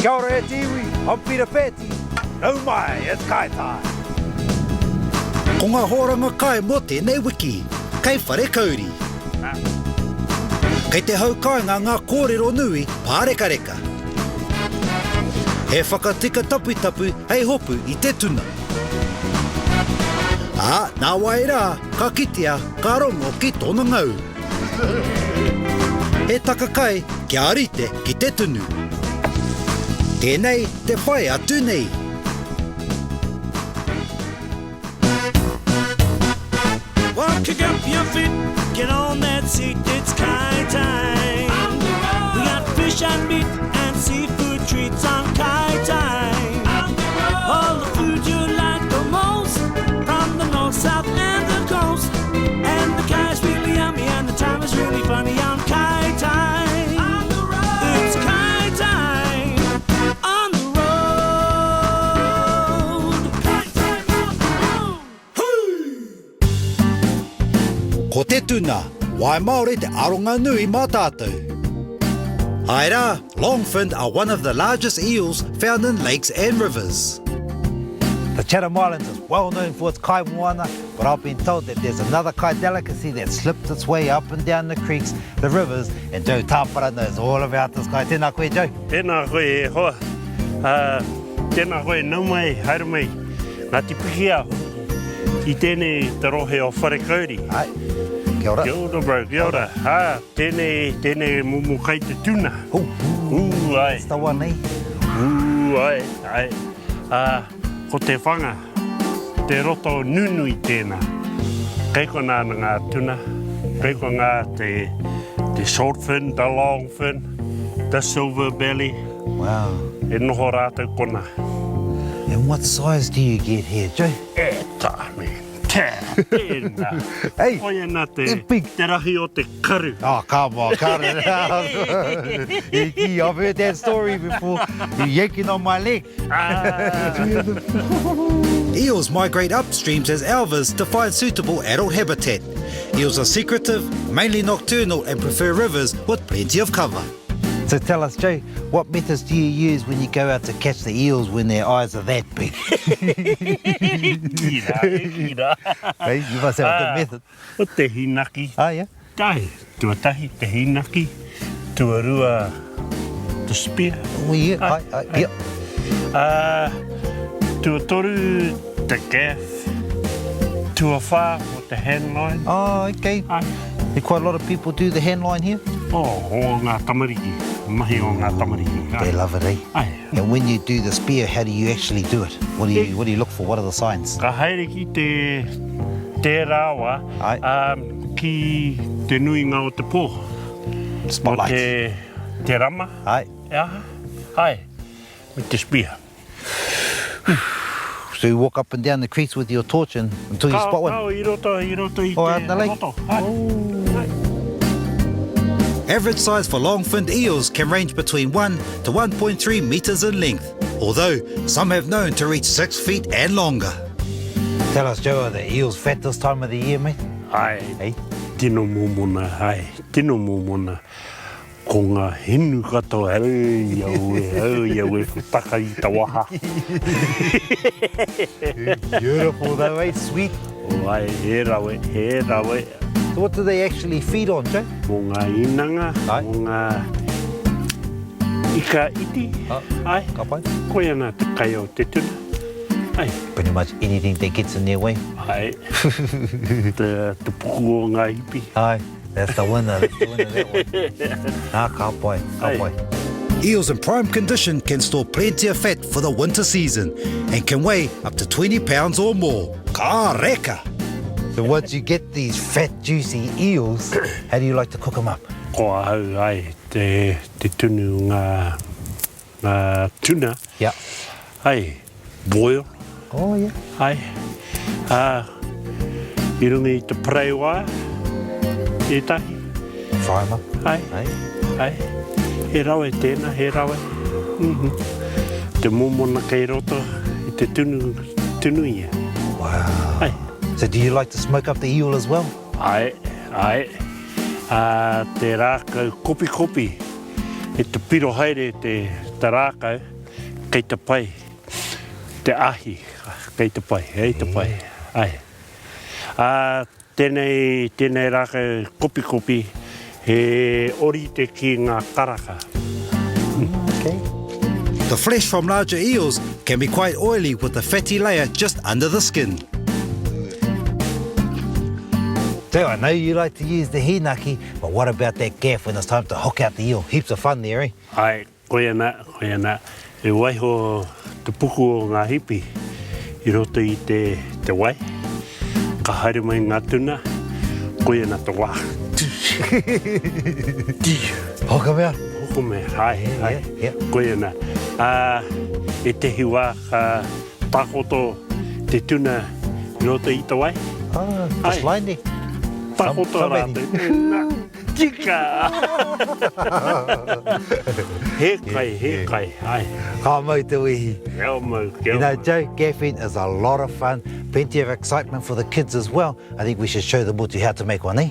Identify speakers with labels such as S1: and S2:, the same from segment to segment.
S1: Kia ora e tiwi, I'm Peeti. No mai, it's kai time.
S2: Ko ngā horanga kai mo tēnei wiki, kei whare kauri. Kei te haukainga ngā kōrero nui pāreka-reka. He whakatika tapu-tapu hei hopu i te tuna. Nā wai rā, ka kitea, ka rongo ki tōna ngau. He taka kai kia arite ki te tunu. Tēnei te whai atu nei.
S3: Well, kick up your feet, get on that seat, it's kai time. We got fish and meat and seafood treats on kai time. All the food you like the most, from the north, south and the coast. And the kai's really yummy and the time is really funny on kai time. It's kai time on the road. Kai time on the road.
S2: Ko te tuna, wai Maori te aronga nui mā tātou. Ai rā, longfin are one of the largest eels found in lakes and rivers.
S1: The Chatham Islands is well known for its kai moana, but I've been told that there's another kai delicacy that slipped its way up and down the creeks, the rivers, and Joe Tāpara knows all about this kai. Tēnā koe, Joe.
S4: Tēnā koe e hoa. Tēnā koe nau mai, haere mai. Ngā te piki au. I tēnei te rohe o wharekauri.
S1: Ai, kia ora.
S4: Kia ora, bro, kia ora. Tēnei mumu kai te tuna. Ai.
S1: It's the one, eh?
S4: Ai. Ko te whanga, te roto nunui tēnā. Kei ko nā ngā tuna, kei ko ngā te short fin, the long fin, the silver belly.
S1: Wow.
S4: E noho rātou kona.
S1: And what size do you get here, Joe?
S4: E tāne, tēnā.
S1: Hey,
S4: Oia nā
S1: they're big.
S4: te rahi o te karu.
S1: Oh, come on, cut it out. I've heard that story before. You're yanking on my leg.
S2: Eels migrate upstreams as alvas to find suitable adult habitat. Eels are secretive, mainly nocturnal, and prefer rivers with plenty of cover.
S1: So tell us, Joe, what methods do you use when you go out to catch the eels when their eyes are that big?
S4: Kira.
S1: Hey, you must have a good method.
S4: O te hinaki.
S1: Yeah?
S4: Tai, tuatahi, te hinaki. Tuarua, the spear.
S1: Oh, yeah. Yep.
S4: Tuatoru, the gaff. Tuawha, with the handline.
S1: Oh, okay. Quite a lot of people do the hand line here.
S4: O ngā tamariki. Mahi o ngā tamariki.
S1: They love it, eh?
S4: Ai.
S1: And when you do the spear, how do you actually do it? What do you look for? What are the signs?
S4: Ka haere ki te rāwa, ki te nuinga o te pō.
S1: Spotlight.
S4: O te rama.
S1: Ai.
S4: Ai. With the spear.
S1: So you walk up and down the creeks with your torch until you spot one?
S4: I roto i
S1: out
S4: te
S1: in the lake?
S4: roto.
S2: Average size for long-finned eels can range between 1 to 1.3 metres in length, although some have known to reach 6 feet and longer.
S1: Tell us, Joe, are the eels fat this time of the year, mate?
S4: Ai,
S1: Hey?
S4: tino mōmona. Ko ngā hinu katoa, au e whutaka i ta waha.
S1: Beautiful though, eh? Sweet.
S4: Ai, he rawe.
S1: So what do they actually feed on, Joe?
S4: Mō ngā inanga,
S1: Ai.
S4: mō ngā ika iti. Ai,
S1: Ka pai?
S4: koe ana te kai o te tuna. Ai,
S1: Pretty much anything that gets in their way.
S4: ai, te puku o ngā hipi.
S1: Aye, that's the winner. That's the winner, that one. Ka pai.
S2: Eels in prime condition can store plenty of fat for the winter season and can weigh up to 20 pounds or more. Ka reka!
S1: So once you get these fat, juicy eels, how do you like to cook them up?
S4: Ko au ai, te tunu ngā tuna.
S1: Yeah.
S4: Ai, boil.
S1: Oh, yeah.
S4: Ai, i runga i te parewa, e tahi.
S1: Fry them up.
S4: Ai, he rawe tēnā, he rawe. Te momona kei roto i te tunu ia.
S1: Wow.
S4: Ai.
S1: So do you like to smoke up the eel as well?
S4: Ai. Te rākau kopi. E te piro haere te rākau. kei te pai, te ahi, kei te pai, ai. Tēnei rāke kopi, he ori te ki ngā karaka.
S1: Okay.
S2: The flesh from larger eels can be quite oily with a fatty layer just under the skin.
S1: So I know you like to use the hinaki, but what about that gaff when it's time to hook out the eel? Heaps of fun there, eh?
S4: Ai, koe ana. E waiho te puku o ngā hipi, I roto I te wai. Ka haere mai ngā tuna, koe ana te wā.
S1: Hook 'em out.
S4: Hoko me, ai.
S1: Yeah.
S4: Koe ana. E te hiwa ka takoto te tuna I roto I te wai.
S1: Oh,
S4: Ai.
S1: just lying there.
S4: Takoto
S1: Somebody.
S4: rāte. Tika! He kai, ai.
S1: Ka mau te wihi.
S4: Kia mau.
S1: You know, Joe, gaffing is a lot of fun. Plenty of excitement for the kids as well. I think we should show the motu how to make one, eh?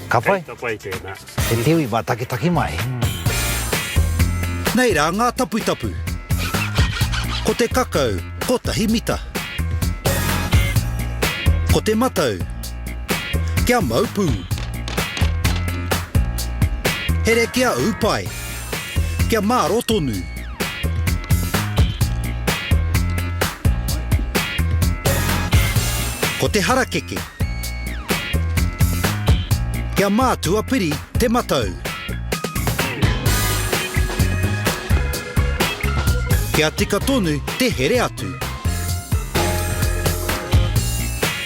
S1: Ka pai?
S4: Ka pai tēnā.
S1: Te tiwi ma taki mai.
S2: Nei rā ngā tapu. Ko te kakau, ko tahi mita. Ko te matau, kia maupū. Here kia upai, kia māro tonu. Ko te harakeke, kia mātua piri te matau. Kia tika tonu te here atu.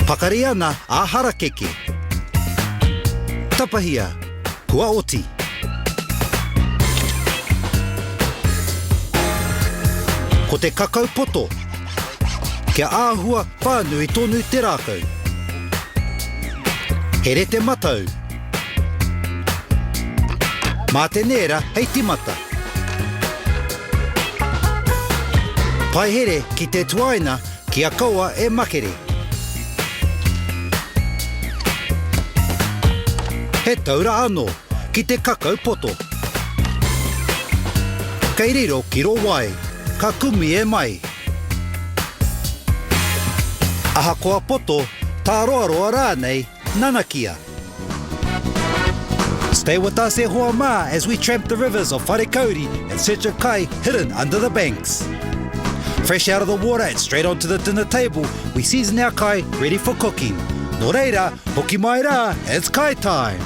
S2: Pakari ana a harakeke. Tapahia, kua oti. Ko te kakau poto, kia āhua whānui tonu te rākau. Here te matau. Mā te nera hei timata. Pai here ki te tuaina kia kaua e makere. He taura anō ki te kakau poto. Kei riro ki ro wai, ka kumi e mai. Aha koa poto, tā roa rānei, nanakia. Stay with us e hoa mā as we tramp the rivers of Wharekauri and search a kai hidden under the banks. Fresh out of the water and straight onto the dinner table, we season our kai ready for cooking. Nō reira, hoki mai rā, it's kai time.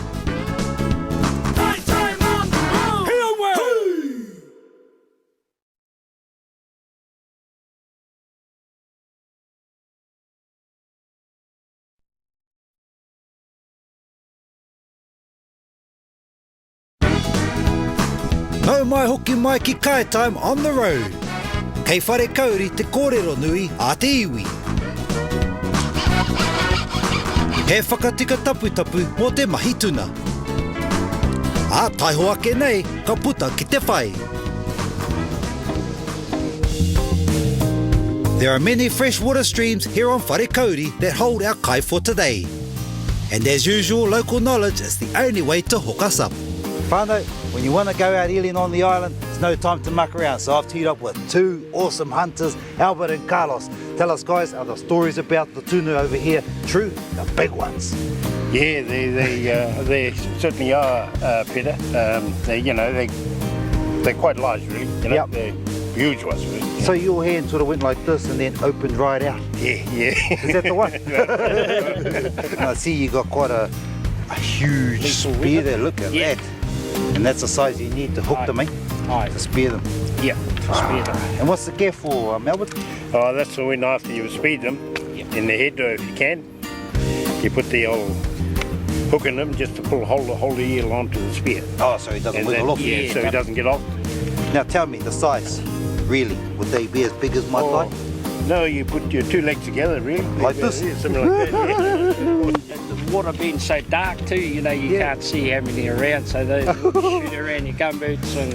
S2: Nau mai hoki mai ki kai time on the road. Kei Wharekauri te kōrero nui a te iwi. He whakatika tapu mō te mahi tuna. A taiho ake nei, ka puta ki te whai. There are many freshwater streams here on Wharekauri that hold our kai for today. And as usual, local knowledge is the only way to hook us up.
S1: Whānau, when you want to go out eeling on the island, it's no time to muck around. So I've teed up with two awesome hunters, Albert and Carlos. Tell us, guys, are the stories about the tuna over here true? The big ones.
S5: Yeah, they certainly are, Peter. They're quite large, really. You know,
S1: Yep.
S5: They're huge ones, really.
S1: So your hand sort of went like this and then opened right out.
S5: Yeah.
S1: Is that the one? And I see you got quite a huge
S5: Lethal
S1: spear
S5: weapon.
S1: there. Look at
S5: Yeah.
S1: that. And that's the size you need to hook them, eh?
S5: Aye.
S1: To spear them.
S5: Yeah, spear them.
S1: And what's the gear for, Albert?
S5: Oh, that's the one after you speed them in the head, if you can. You put the old hook in them just to hold the eel onto the spear.
S1: Oh, so he doesn't
S5: And
S1: wiggle
S5: then-
S1: off.
S5: Yeah, so he doesn't get off.
S1: Now tell me the size. Really, would they be as big as my thigh?
S5: No, you put your two legs together, really.
S1: Like this?
S5: Yeah, something like that. Yeah.
S6: The water being so dark too, you know, you
S1: Yeah.
S6: can't see how many around, so they shoot around your gumboots and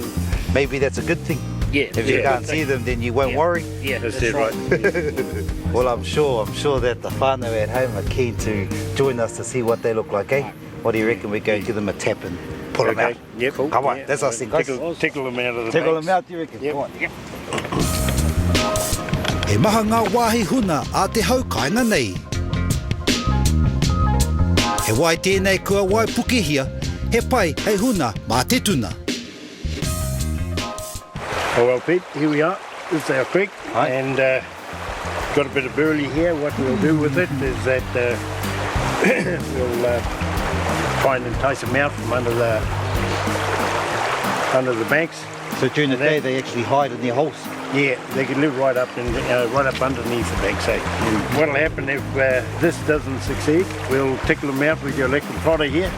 S1: Maybe that's a good thing.
S6: yeah.
S1: If you
S5: Yeah.
S1: can't see them, then you won't
S6: Yeah.
S1: worry.
S6: Yeah,
S5: That's
S6: that's
S5: it,
S6: right.
S1: Well, I'm sure that the whānau at home are keen to join us to see what they look like, eh? What do you reckon we go and give them a tap and pull them out?
S5: Okay. Yep.
S1: Come on,
S5: Yeah.
S1: that's us then, guys.
S5: Tickle them out of the
S1: Tickle
S5: banks.
S1: them out, do you reckon?
S5: Yep.
S1: Come on.
S2: He maha ngā wāhi huna a te haukainga nei. He wai tēnei kua wai pukehia, he pai hei huna mā te tuna.
S5: Oh well, Pete, here we are. This is our creek, and got a bit of burley here. What we'll do with it is that we'll try and entice them out from under the banks.
S1: So during the day they actually hide in their holes?
S5: Yeah, they can live right up underneath the banks. Eh? What'll happen if this doesn't succeed? We'll tickle them out with your electric plotter here.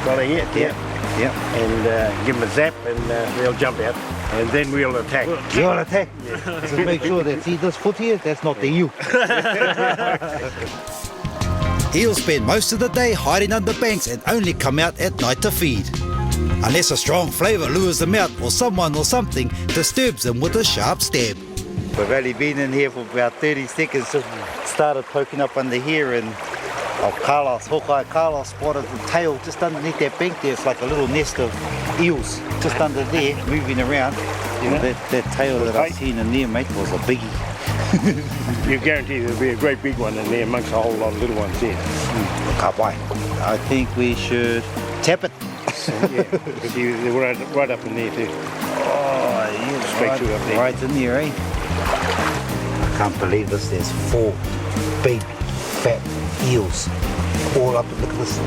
S5: Plotter here, and give them a zap, and they'll jump out. And then we'll attack.
S1: You'll attack? Yeah. So make sure that, see this foot here, that's not the eel.
S2: Eels spend most of the day hiding under banks and only come out at night to feed. Unless a strong flavour lures them out or someone or something disturbs them with a sharp stab.
S1: We've only been in here for about 30 seconds, just started poking up under here, and Hawkeye Carlos spotted the tail just underneath that bank there. It's like a little nest of eels just under there, moving around. That tail that I've seen in there, mate, was a biggie.
S5: You guarantee there'll be a great big one in there amongst a whole lot of little ones there.
S1: I think we should tap it.
S5: Yeah, see, they're right up in there too.
S1: Oh, yeah,
S5: straight to up there.
S1: Right in there, eh? I can't believe this. There's 4 big, fat eels all up. Look at this,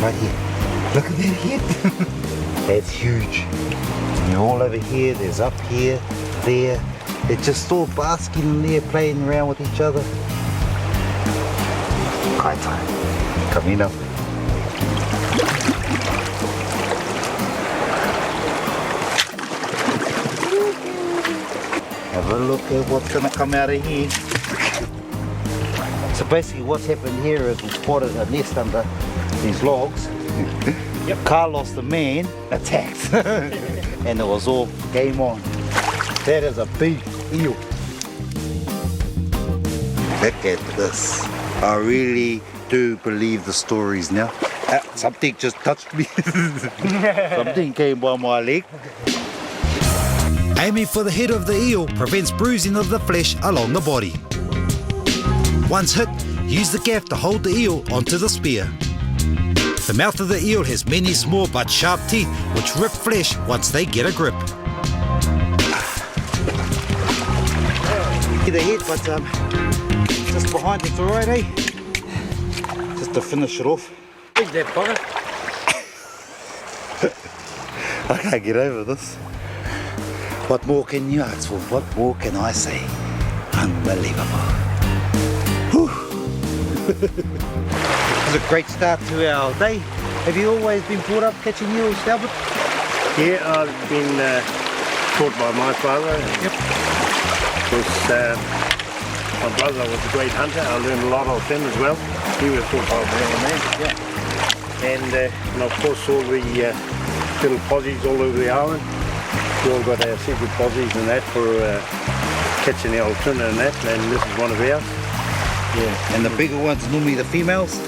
S1: right here. Look at that head. That's huge. And they're all over here. There's up here, there. They're just all basking in there, playing around with each other. Kai time. Come in up. Have a look at what's going to come out of here. So basically what's happened here is we spotted a nest under these logs. Carlos the man attacked. And it was all game on. That is a big eel. Look at this. I really do believe the stories now. Something just touched me. Something came by my leg.
S2: Aiming for the head of the eel prevents bruising of the flesh along the body. Once hit, use the gaff to hold the eel onto the spear. The mouth of the eel has many small but sharp teeth which rip flesh once they get a grip.
S1: The head, but just behind it's alright, eh? Just to finish it off.
S6: Big that bugger.
S1: I can't get over this. What more can you ask for? What more can I say? Unbelievable. It's a great start to our day. Have you always been brought up catching eels, Albert?
S5: Yeah, I've been taught by my father.
S1: Yep.
S5: Because my brother was a great hunter. I learned a lot of him as well. He was taught by a real man. Yeah. And of course all the little posies all over the island. We all got our secret posies and that for catching the old tuna and that, and this is one of ours.
S1: Yeah. And the bigger ones, normally the females?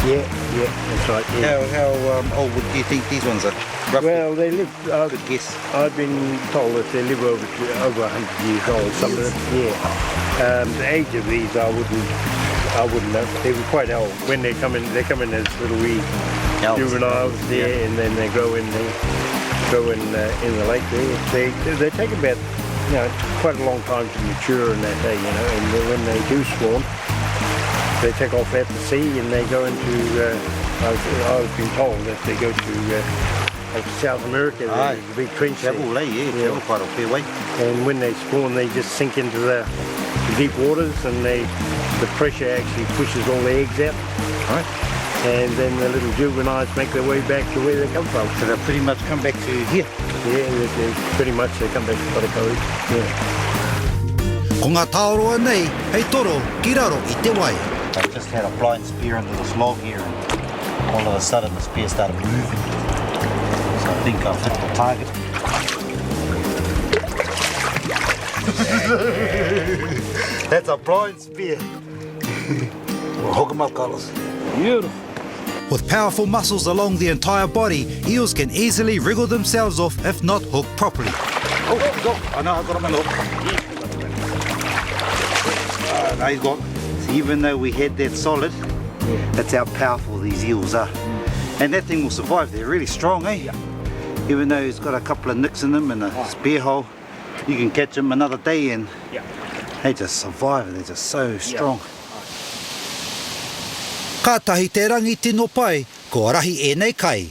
S5: Yeah, that's right. Yeah.
S1: How old do you think these ones are? Roughly?
S5: Well, they live.
S1: Good guess.
S5: I've been told that they live over 100 years old. Some of them, yeah. The age of these, I wouldn't know. They were quite old when they come in. They come in as little wee juveniles there, and then they grow in the the lake there. They take about quite a long time to mature in that day, and when they do spawn, they take off out to sea and they go into. I've been told that they go to South America. There's a big trench there.
S1: Travel quite a fair way.
S5: And when they spawn, they just sink into the deep waters, and the pressure actually pushes all the eggs out.
S1: Right.
S5: And then the little juveniles make their way back to where they come from.
S1: So they pretty much come back to here.
S5: Yeah, they pretty much they come back to Wharekauī. Yeah.
S2: Ko ngā tāoroa nei, hei toro ki raro i te wai.
S1: I just had a flying spear under this log here, and all of a sudden the spear started moving. So I think I've hit the target. That's a blind spear. We'll hook him up, Carlos.
S6: Beautiful.
S2: With powerful muscles along the entire body, eels can easily wriggle themselves off if not hooked properly.
S1: Oh, I know, I've got him in the hook. Now he's got, so even though we had that solid, that's how powerful these eels are. And that thing will survive, they're really strong, eh? Even though he's got a couple of nicks in him and a spear hole, you can catch him another day and they just survive, they're just so strong.
S2: Kātahi te rangi tino pai, ko rahi e nei kai.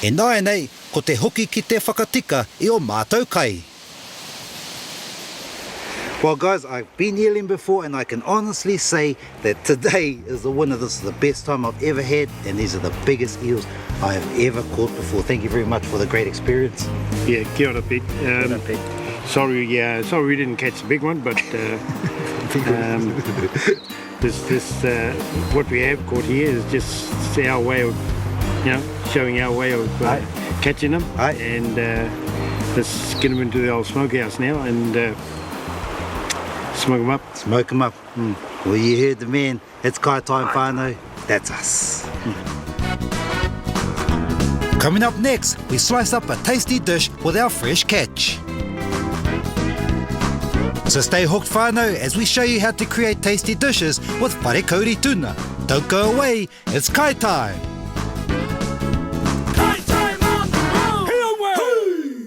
S2: E nāi nei, ko te hoki ki te whakatika I o mātou kai.
S1: Well guys, I've been eeling before and I can honestly say that today is the winner. This is the best time I've ever had and these are the biggest eels I have ever caught before. Thank you very much for the great experience.
S5: Yeah, kia ora, Pete. Sorry we didn't catch the big one, but what we have caught here is just our way of, showing our way of catching them. And let's get them into the old smokehouse now and smoke them up.
S1: Smoke them up. Well, you heard the man. It's kai time, whānau. That's us.
S2: Coming up next, we slice up a tasty dish with our fresh catch. So stay hooked whānau as we show you how to create tasty dishes with whare kauri tuna. Don't go away, it's kai time!
S3: Kai time on the road!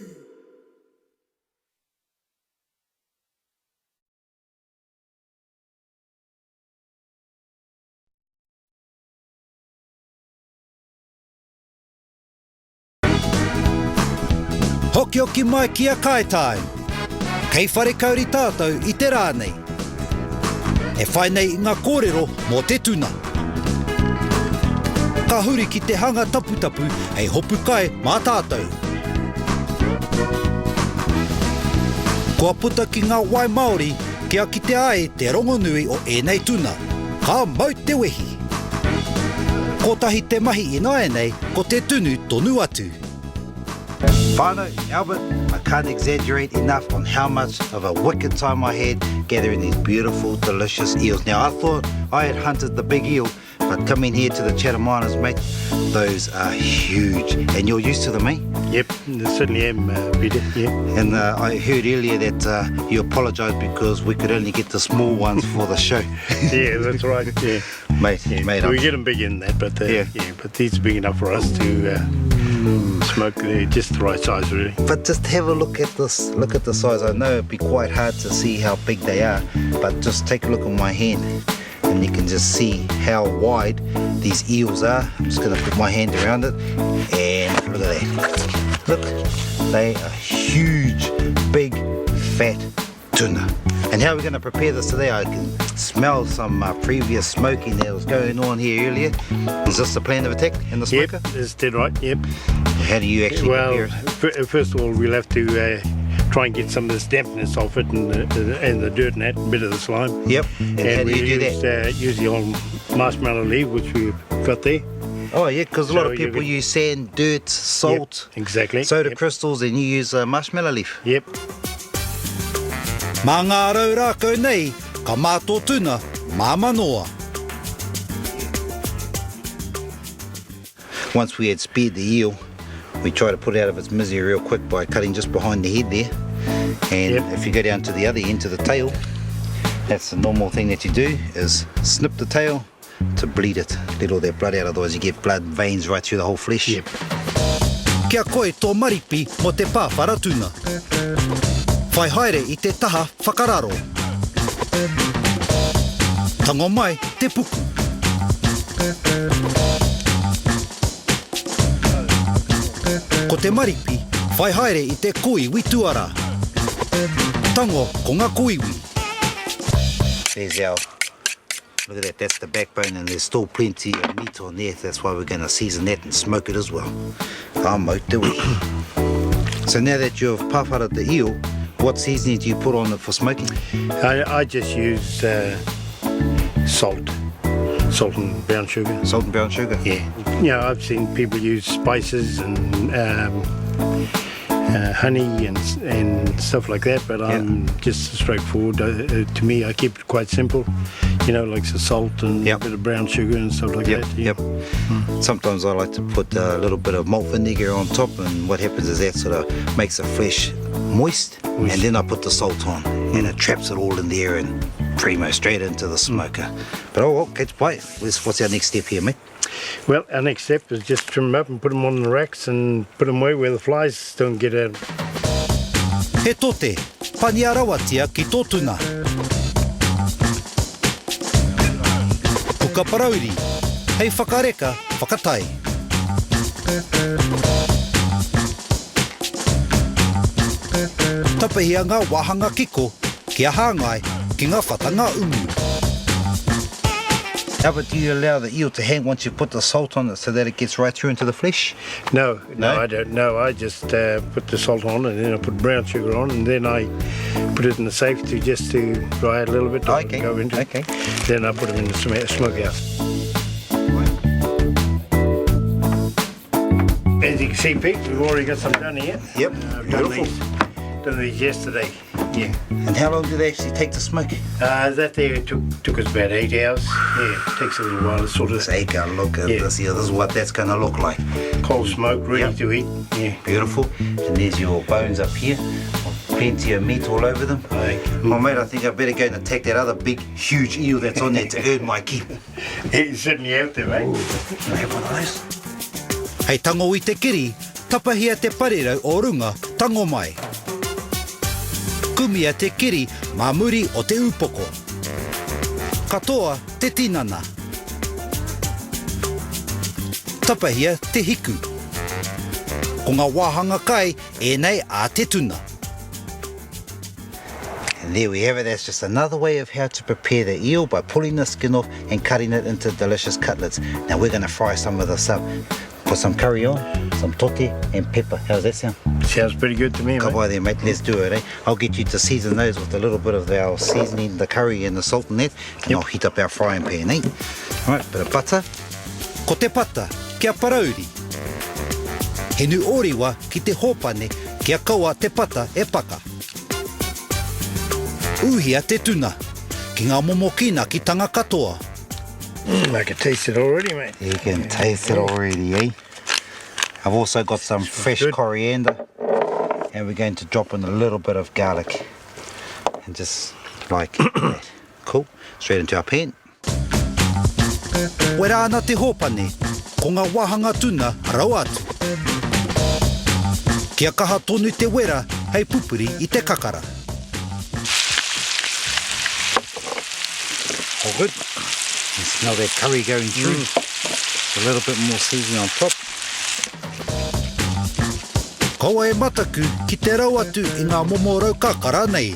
S2: Hoki hoki mai ki a kai time! Kei whare kauri tātou I te rānei. E whai nei I ngā kōrero mō te tuna. Ka huri ki te hanga taputapu hei hopu kai mā tātou. Kua puta ki ngā wai Maori kia ki te ai te rongonui o ēnei tuna. Ka mau te wehi. Kotahi te mahi I nāi nei ko te tunu tonu atu.
S1: Whānau, Albert, I can't exaggerate enough on how much of a wicked time I had gathering these beautiful, delicious eels. Now, I thought I had hunted the big eel, but coming here to the Chatham Islands, mate, those are huge. And you're used to them, eh?
S5: Yep, I certainly am, Peter, yeah.
S1: And I heard earlier that you apologised because we could only get the small ones for the show.
S5: Yeah, that's right, yeah.
S1: Mate,
S5: we get them big in that, but but these are big enough for us to smoke. They're just the right size, really.
S1: But just have a look at this. Look at the size. I know it'd be quite hard to see how big they are, but just take a look at my hand and you can just see how wide these eels are. I'm just going to put my hand around it and look at that. Look, they are huge, big, fat tuna. And how are we going to prepare this today? I can smell some previous smoking that was going on here earlier. Is this the plan of attack in the smoker?
S5: Yep, that's dead right, yep.
S1: How do you actually prepare it?
S5: First of all, we'll have to try and get some of this dampness off it and the dirt and that, a bit of the slime.
S1: Yep, and how do you do that?
S5: Use the old marshmallow leaf, which we've got there.
S1: Oh yeah, because a lot of people use sand, dirt, salt,
S5: exactly.
S1: soda crystals, and you use marshmallow leaf.
S5: Yep.
S2: Mā ngā rau rākau nei, ka mātō tuna, mā manoa.
S1: Once we had speared the eel, we try to put it out of its misery real quick by cutting just behind the head there. And if you go down to the other end, to the tail, that's the normal thing that you do, is snip the tail to bleed it. Let all that blood out, otherwise you get blood veins right through the whole flesh.
S5: Yep.
S2: Kia koe tō maripi mo te pāwhara tuna. Whai haere I te taha whakararo. Tango mai te puku. Ko te maripi, whai haere I te koiwi tuara. Tango ko ngā koiwi.
S1: There's our, look at that, that's the backbone, and there's still plenty of meat on there. That's why we're going to season that and smoke it as well. Ka mau te wiki. So now that you've pāwhara the eel, what seasoning do you put on it for smoking?
S5: I just use salt and brown sugar.
S1: Salt and brown sugar?
S5: Yeah. I've seen people use spices and honey and stuff like that, but I'm just straightforward. To me, I keep it quite simple. Like the salt and a bit of brown sugar and stuff like that.
S1: Yep. Sometimes I like to put a little bit of malt vinegar on top, and what happens is that sort of makes the flesh moist. And then I put the salt on, and it traps it all in there, and
S2: Primo straight into the smoker. But oh, okay, what's our next step here, mate?
S5: Well, our next step is just trim them up and put them on the racks and put them away where the flies don't get out.
S2: He tote, pani arawatia ki tō tuna. Puka parauri, hei whakareka, whakatai. Tapahia ngā wahanga kiko, kia hāngai, ki ngā whatanga umu.
S1: How about do you allow the eel to hang once you put the salt on it so that it gets right through into the flesh?
S5: No, I don't. No, I just put the salt on and then I put brown sugar on and then I put it in the safe just to dry it a little bit.
S1: Okay.
S5: Go into
S1: Okay.
S5: Then I put them in the smokehouse. As you can see, Pete, we've already got some done here.
S1: Yep. Beautiful.
S5: Done these yesterday. Yeah.
S1: And how long do they actually take to smoke?
S5: That there took us about 8 hours. Yeah, it takes a little while to sort of
S1: This acre, look at this here. This is what that's going to look like.
S5: cold smoke, ready to eat. Yeah.
S1: Beautiful. And there's your bones up here. Plenty of meat all over them.
S5: Aye.
S1: Well, mate, I think I better go and attack that other big, huge eel that's on there to earn my keep.
S5: He's sitting out there, mate.
S1: Can I have one of those?
S2: Hei tango I te kiri, tapahia te parerau o runga, tango mai. Kumia te kiri, mā muri o te upoko. Katoa te tinana. Tapahia te hiku. Ko ngā wāhanga kai, enei a te tuna.
S1: And there we have it. That's just another way of how to prepare the eel by pulling the skin off and cutting it into delicious cutlets. Now we're going to fry some of this up. Put some curry on, some tote and pepper. How's that sound?
S5: Sounds pretty good to me,
S1: Come
S5: mate.
S1: by there, mate. Let's do it, eh? I'll get you to season those with a little bit of our seasoning, the curry and the salt and that. And I'll heat up our frying pan, eh? All right, bit of butter.
S2: Ko te pata, kia parauri. He nu oriwa ki te hōpane, kia kaua te pata e paka. Uhia te tuna, ki ngā momokina ki tanga katoa.
S5: I can taste it already, mate.
S1: You can taste it already, eh? I've also got some fresh
S5: good.
S1: coriander. And we're going to drop in a little bit of garlic. And just like that. Cool. Straight into our pan.
S2: Wera ana te hōpane, ko ngā wahanga tuna rau atu. Kia kaha tonu te wera, hei pupuri I te kakara.
S1: All good. You smell that curry going through. A little bit more seasoning on top.
S2: Kaua e mataku ki te rau atu I ngā momo rau kakara nei.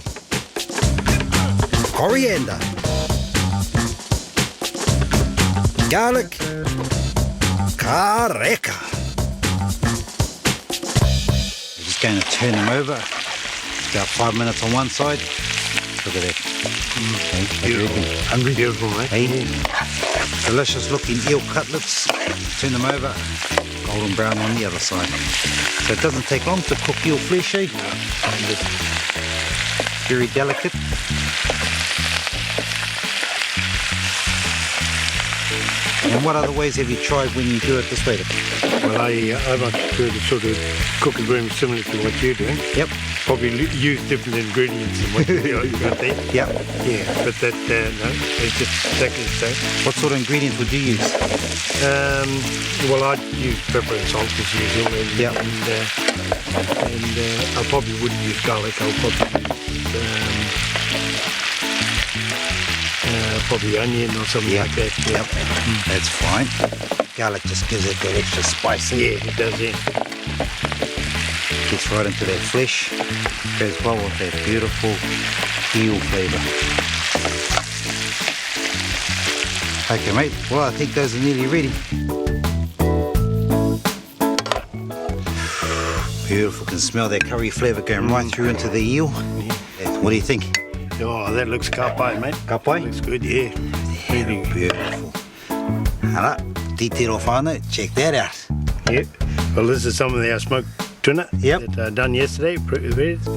S2: Coriander. Garlic. Ka reka.
S1: We're just going to turn them over. About 5 minutes on one side. Look at that. Hey,
S5: Beautiful. Hungry, beautiful, mate.
S1: hey. Delicious looking eel cutlets. Turn them over. Golden brown on the other side. So it doesn't take long to cook eel flesh, eh? Very delicate. And what other ways have you tried when you do it this way?
S5: Well, I much prefer to sort of cook it very similar to what you're doing.
S1: Yep.
S5: Probably use different ingredients than what you got there.
S1: Yep.
S5: Yeah, but that, no, it's just exactly the same.
S1: What sort of ingredients would you use?
S5: Well, I'd use pepper and salt as usual, and,
S1: Yeah.
S5: and I probably wouldn't use garlic. I'll probably use probably onion or something
S1: Yep.
S5: like that. Yeah.
S1: Yep. That's fine. Garlic just gives it that extra spice.
S5: Yeah, it does. Yeah.
S1: Gets right into that flesh. Goes well with that beautiful eel flavour. Okay, mate. Well, I think those are nearly ready. Beautiful. Can smell that curry flavour going right through into the eel. What do you think?
S5: Oh, that looks kapai, mate.
S1: Kapai?
S5: Looks good. Yeah. Really
S1: Beautiful. Hala, titiro whānau. Check that out.
S5: Yeah. Well, this is some of our smoked tuna
S1: Yep.
S5: that done yesterday.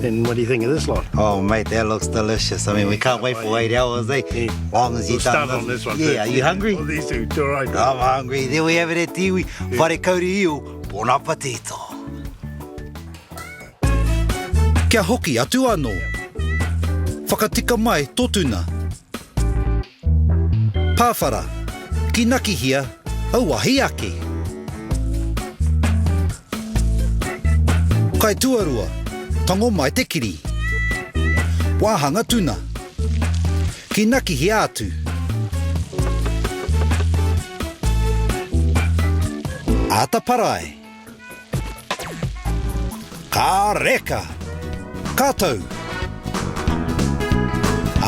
S5: And what do you think of this lot?
S1: Oh, mate, that looks delicious. I mean, we can't wait for 8 hours, eh?
S5: Yeah.
S1: Long as
S5: We'll
S1: you've done
S5: start on this one.
S1: Yeah,
S5: first.
S1: are you hungry?
S5: Well, these two. All right.
S1: I'm hungry. There we have it at Tiwi. Whare kauri eo. Bon appetito.
S2: Kia hoki atu anō. Whakatika mai tō tuna. Pāwhara, ki naki hia, au ahi ake. Kai tuarua, tongo mai te kiri. Wāhanga tuna, ki naki hia atu. Ata parae. Ka reka. Kātou.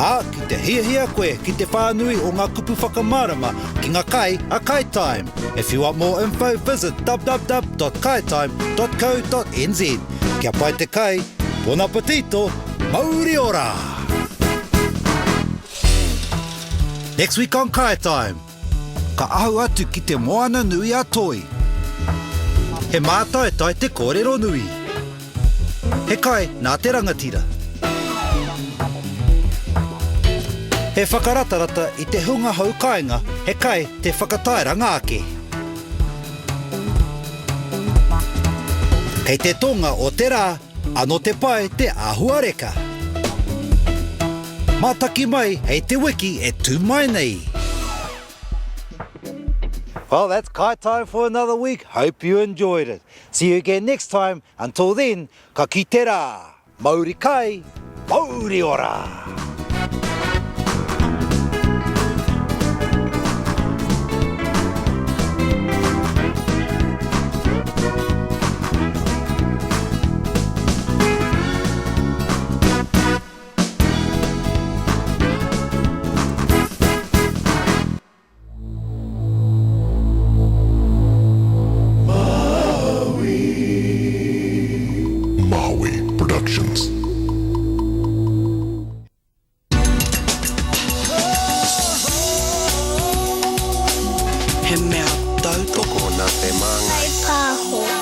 S2: Ki te hia koe, ki te whānui o ngā kupu whakamarama ki ngā kai a Kai Time. If you want more info, visit www.kaitime.co.nz. Kia pai te kai, bon appetito, Maori ora! Next week on Kai Time, ka ahu atu ki te moana nui a toi. He mātaetai te kōrero nui. He kai nā te rangatira. He whakaratarata i te hunga hau kāinga, he kai te whakatairanga ake. Kei te tonga o te rā, anō te pai te āhuareka. Mātaki mai hei te wiki e tū mai nei.
S1: Well, that's Kai Time for another week. Hope you enjoyed it. See you again next time. Until then, ka ki te rā. Mauri kai, Mauri ora.
S3: He mea tautoko nā te manga.
S7: Kai pāho.